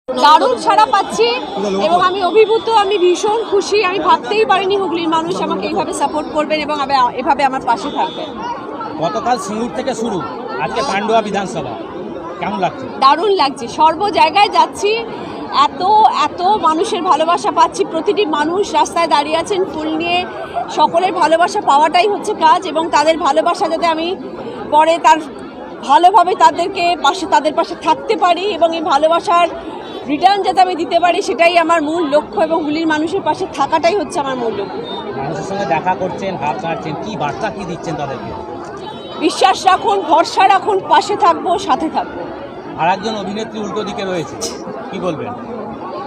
দারুণ সাড়া পাচ্ছি এবং আমি অভিভূত, আমি ভীষণ খুশি। আমি ভাবতেই পারিনি হুগলির মানুষ আমাকে এইভাবে সাপোর্ট করবেন এবং এভাবে আমার পাশে থাকবেন। গতকাল সিঙ্গুর থেকে শুরু, আজকে পান্ডুয়া বিধানসভা, কেমন লাগছে? দারুণ লাগছে, সর্ব জায়গায় যাচ্ছি, এত এত মানুষের ভালোবাসা পাচ্ছি। প্রতিটি মানুষ রাস্তায় দাঁড়িয়ে আছেন ফুল নিয়ে। সকলের ভালোবাসা পাওয়াটাই হচ্ছে কাজ এবং তাদের ভালোবাসা যাতে আমি পরে তার ভালোভাবে তাদের পাশে থাকতে পারি এবং এই ভালোবাসার রিটার্ন যাতে আমি দিতে পারি, সেটাই আমার মূল লক্ষ্য এবং হুগলির মানুষের পাশে থাকাটাই হচ্ছে আমার মূল লক্ষ্য। মানুষের সঙ্গে দেখা করছেন, হাত ছাড়ছেন, কি বার্তা কি দিচ্ছেন তাদেরকে? বিশ্বাস রাখুন, ভরসা রাখুন, পাশে থাকবো, সাথে থাকবো। আর একজন অভিনেত্রী উল্টো দিকে রয়েছে, কি বলবেন?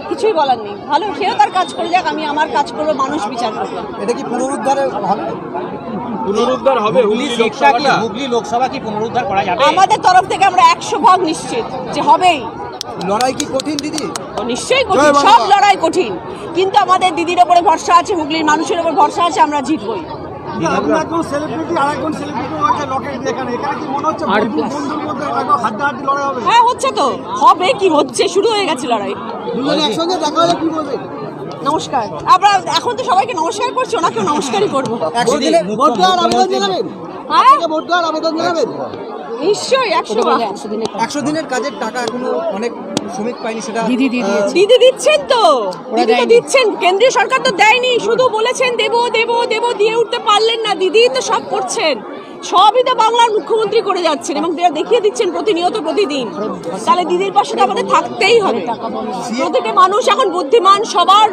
কিছুই বলার নেই, ভালো সেও তার কাজ করে যাক, আমি আমার কাজ করবো, মানুষ বিচার করবে। এটা কি পুনরুদ্ধার হবে? হুগলি লোকসভা কি পুনরুদ্ধার করা যাবে? আমাদের তরফ থেকে আমরা 100% নিশ্চিত যে হবেই। লড়াই কি কঠিন দিদি? নিশ্চয়ই কঠিন, সব লড়াই কঠিন, কিন্তু আমাদের দিদির ওপরে ভরসা আছে, হুগলির মানুষের ওপর ভরসা আছে, আমরা জিতবই। হ্যাঁ হচ্ছে তো, হবে কি হচ্ছে, শুরু হয়ে গেছে লড়াই। নমস্কার, আমরা এখন তো সবাইকে নমস্কার করছি, ওনাকেও নমস্কারই করবো। নিশ্চয়ই 100 দিনের কাজের টাকা এখনো অনেক শ্রমিক পায়নি, সেটা দিদি দিচ্ছেন তো, দিদি তো দিচ্ছেন, কেন্দ্রীয় সরকার তো দেয়নি, শুধু বলেছেন দেবো দেবো দেবো, দিয়ে উঠতে পারলেন না। দিদি তো সব করছেন, সবই তো বাংলার মুখ্যমন্ত্রী করে যাচ্ছেন এবং দেখিয়ে দিচ্ছেন প্রতিনিয়ত প্রতিদিন। তাহলে দিদির পাশে তো আমাদের থাকতেই হবে। প্রতিটি মানুষ এখন বুদ্ধিমান, সবার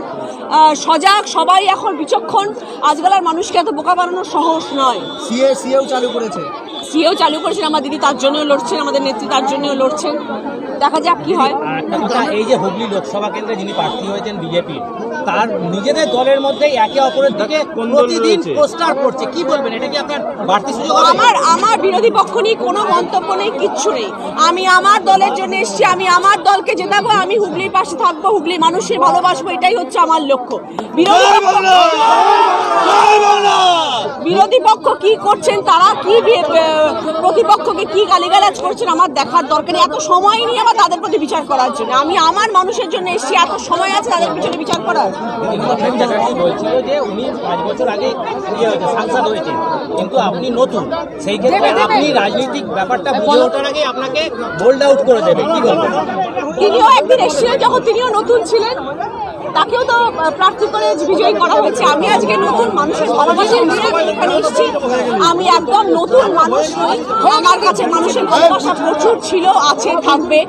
সজাগ, সবাই এখন বিচক্ষণ। আজকালের মানুষকে এত বোকা বানানো সহজ নয়। সিএও চালু করেছেন আমার দিদি, তার জন্যও লড়ছেন, আমাদের নেত্রী তার জন্যও লড়ছেন। দেখা যাক কি হয়। এই যে হুগলি লোকসভা কেন্দ্রে যিনি প্রার্থী হয়েছেন বিজেপি, তার নিজেদের দলের মধ্যে একে অপরের দিকে প্রতিদিন পোস্টার করছে, কি বলবেন? এটা কি আপনার বাড়তি সুযোগ? আমার বিরোধী পক্ষ নিয়ে কোনো মন্তব্য নেই, কিচ্ছু নেই। আমি আমার দলের জন্য এসেছি, আমি আমার দলকে জেতাবো, আমি হুগলির পাশে থাকবো, হুগলির মানুষের ভালোবাসবো, এটাই হচ্ছে আমার লক্ষ্য। বিরোধী পক্ষ কি করছেন, তারা কি প্রতিপক্ষকে কি গালিগালাজ করছেন, আমার দেখার দরকার নেই। এত সময় নিয়ে আবার তাদের প্রতি বিচার করার জন্য, আমি আমার মানুষের জন্য এসেছি, এত সময় আছে তাদের পিছনে বিচার করার? বলছিল যে উনি 5 বছর আগে সাংসদ হয়েছেন, কিন্তু আপনি নতুন, সেই ক্ষেত্রে আপনি রাজনৈতিক ব্যাপারটা বুঝে ওঠার আগে আপনাকে বোল্ড আউট করে দেবে, কি বলবেন? তিনিও একদিন এসেছিলেন যখন তিনিও নতুন ছিলেন, তাকেও তো প্রার্থী করে বিজয়ী করা হয়েছে। আমি আজকে নতুন, মানুষের ভালোবাসা নিয়ে এখানে এসেছি। আমি একদম নতুন মানুষ নই, আমার কাছে মানুষের ভালোবাসা প্রচুর ছিল, আছে, থাকবে।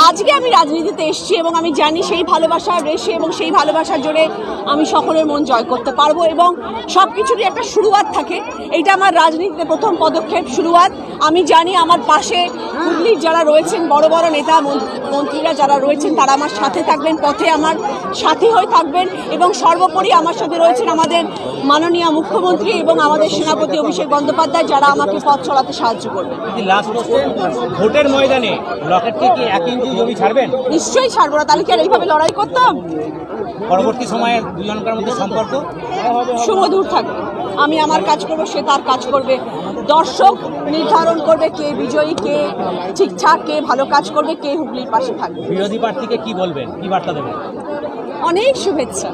আজকে আমি রাজনীতিতে এসেছি এবং আমি জানি সেই ভালোবাসার রেশে এবং সেই ভালোবাসার জোরে আমি সকলের মন জয় করতে পারবো এবং সব কিছুরই একটা শুরুয়াত থাকে। এইটা আমার রাজনীতিতে প্রথম পদক্ষেপ, শুরুয়াত। আমি জানি আমার পাশে হুগলির যারা রয়েছেন, বড় বড় নেতা মন্ত্রীরা যারা রয়েছেন, তারা আমার সাথে থাকবেন, পথে আমার সাথী হয়ে থাকবেন এবং সর্বোপরি আমার সাথে রয়েছেন আমাদের মাননীয় মুখ্যমন্ত্রী এবং আমাদের সেনাপতি অভিষেক বন্দ্যোপাধ্যায়, যারা আমাকে পথ চলাতে সাহায্য করবেন। ভোটের ময়দানে লকেটকে কি 1 ইঞ্চি জমি ছাড়বেন? নিশ্চয়ই ছাড়বো না, তাহলে কি আর এইভাবে লড়াই করতাম? পরবর্তী সময়ে দুজনকার মধ্যে সম্পর্ক সুমধুর থাকবে। আমি আমার কাজ করবো, সে তার কাজ করবে। দর্শক নির্ধারণ করবে কে বিজয়ী, কে ঠিকঠাক, কে ভালো কাজ করবে, কে হুগলির পাশে থাকবে। বিরোধী প্রার্থীকে কি বলবেন, কি বার্তা দেবেন? অনেক শুভেচ্ছা।